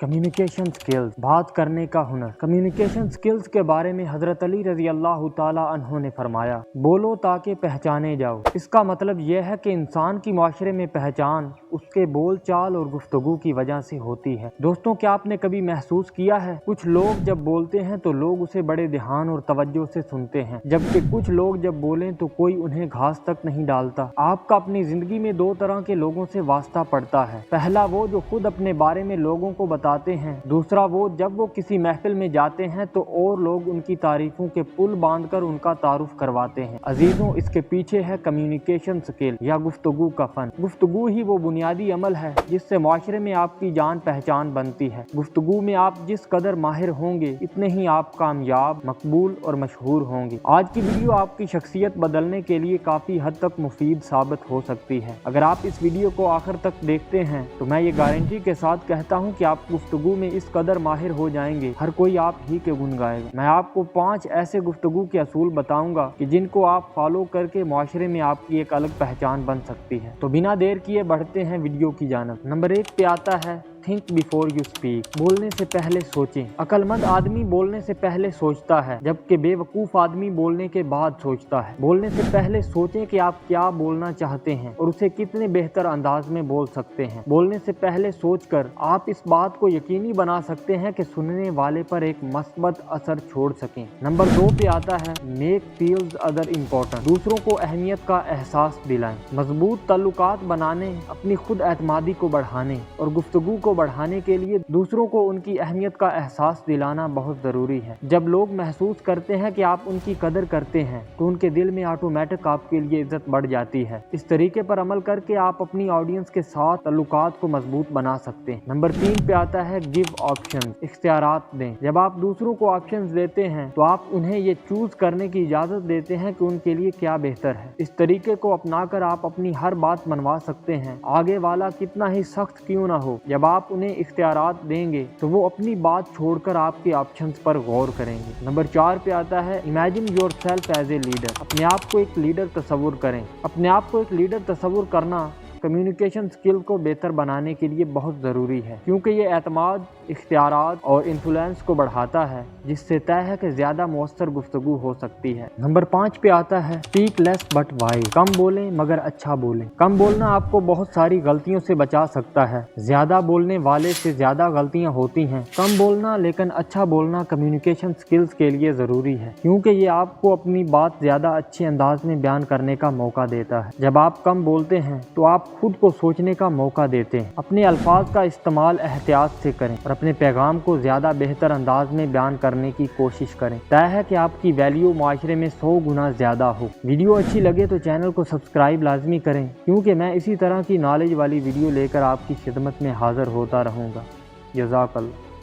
Communication skills, बात करने का हुनर। कम्युनिकेशन स्किल्स के बारे में हजरत अली रजी अल्लाह ताला अन्हु ने फरमाया, बोलो ताकि पहचाने जाओ। इसका मतलब यह है कि इंसान की माशरे में पहचान उसके बोल चाल और गुफ्तगू की वजह से होती है। दोस्तों, क्या आपने कभी महसूस किया है, कुछ लोग जब बोलते हैं तो लोग उसे बड़े ध्यान और तवज्जो से सुनते हैं, जबकि कुछ लोग जब बोलें तो कोई उन्हें घास तक नहीं डालता। आपका अपनी जिंदगी में दो तरह के लोगों से वास्ता पड़ता है। पहला वो जो खुद अपने बारे में लोगों को बताते हैं, दूसरा वो जब वो किसी महफिल में जाते हैं तो और लोग उनकी तारीफों के पुल बांधकर उनका तारुफ करवाते हैं। अजीजों, इसके पीछे है कम्युनिकेशन स्किल या गुफ्तगू का फन। गुफ्तगू ही वो बुनियादी अमल है जिससे माशरे में आपकी जान पहचान बनती है। गुफ्तगू में आप जिस कदर माहिर होंगे इतने ही आप कामयाब, मकबूल और मशहूर होंगे। आज की वीडियो आपकी शख्सियत बदलने के लिए काफी हद तक मुफीद साबित हो सकती है। अगर आप इस वीडियो को आखिर तक देखते हैं तो मैं ये गारंटी के साथ कहता हूँ कि आप गुफ्तगू में इस कदर माहिर हो जाएंगे, हर कोई आप ही के गुन गाएगा। मैं आपको 5 ऐसे गुफ्तगू के असूल बताऊंगा कि जिनको आप फॉलो करके माशरे में आपकी एक अलग पहचान बन सकती है। तो बिना देर किए बढ़ते हैं वीडियो की जानब। नंबर 1 पे आता है थिंक बिफोर यू स्पीक। बोलने से पहले सोचें। अक्लमंद आदमी बोलने से पहले सोचता है, जबकि बेवकूफ आदमी बोलने के बाद सोचता है। बोलने से पहले सोचें कि आप क्या बोलना चाहते हैं और उसे कितने बेहतर अंदाज में बोल सकते हैं। बोलने से पहले सोचकर आप इस बात को यकीनी बना सकते हैं कि सुनने वाले पर एक मस्बत असर छोड़ सकें। नंबर 2 पे आता है मेक फील्स अदर इम्पोर्टेंट। दूसरों को अहमियत का एहसास दिलाएं। मजबूत ताल्लुकात बनाने, अपनी खुद एतमादी को बढ़ाने और गुफ्तगू को बढ़ाने के लिए दूसरों को उनकी अहमियत का एहसास दिलाना बहुत ज़रूरी है। जब लोग महसूस करते हैं कि आप उनकी कदर करते हैं तो उनके दिल में ऑटोमेटिक आपके लिए इज्जत बढ़ जाती है। इस तरीके पर अमल करके आप अपनी ऑडियंस के साथ ताल्लुकात को मजबूत बना सकते हैं। नंबर 3 पे आता है गिव ऑप्शंस। इख्तियारात दें। जब आप दूसरों को ऑप्शंस देते हैं तो आप उन्हें ये चूज करने की इजाज़त देते हैं कि उनके लिए क्या बेहतर है। इस तरीके को अपनाकर आप अपनी हर बात मनवा सकते हैं, आगे वाला कितना ही सख्त क्यों ना हो। जब आप उन्हें इख्तियारात देंगे तो वो अपनी बात छोड़कर आपके ऑप्शंस पर गौर करेंगे। नंबर 4 पे आता है imagine yourself as a leader. अपने आप को एक लीडर तस्वुर करें। अपने आप को एक लीडर तस्वुर करना कम्युनिकेशन स्किल को बेहतर बनाने के लिए बहुत ज़रूरी है, क्योंकि ये एतमाद, इख्तियारात और इन्फ्लुएंस को बढ़ाता है, जिससे तय है कि ज़्यादा मौसर गुफ्तगू हो सकती है। नंबर 5 पे आता है स्पीक लेस बट वाइज। कम बोलें मगर अच्छा बोलें। कम बोलना आपको बहुत सारी गलतियों से बचा सकता है। ज़्यादा बोलने वाले से ज़्यादा गलतियाँ होती हैं। कम बोलना लेकिन अच्छा बोलना कम्युनिकेशन स्किल्स के लिए ज़रूरी है, क्योंकि ये आपको अपनी बात ज़्यादा अच्छे अंदाज में बयान करने का मौका देता है। जब आप कम बोलते हैं तो आप खुद को सोचने का मौका देते हैं। अपने अल्फाज का इस्तेमाल एहतियात से करें और अपने पैगाम को ज़्यादा बेहतर अंदाज में बयान करने की कोशिश करें। तय है कि आपकी वैल्यू माशरे में 100 गुना ज़्यादा हो। वीडियो अच्छी लगे तो चैनल को सब्सक्राइब लाजमी करें, क्योंकि मैं इसी तरह की नॉलेज वाली वीडियो लेकर आपकी खिदमत में हाजिर होता रहूँगा। जज़ाकल्लाह।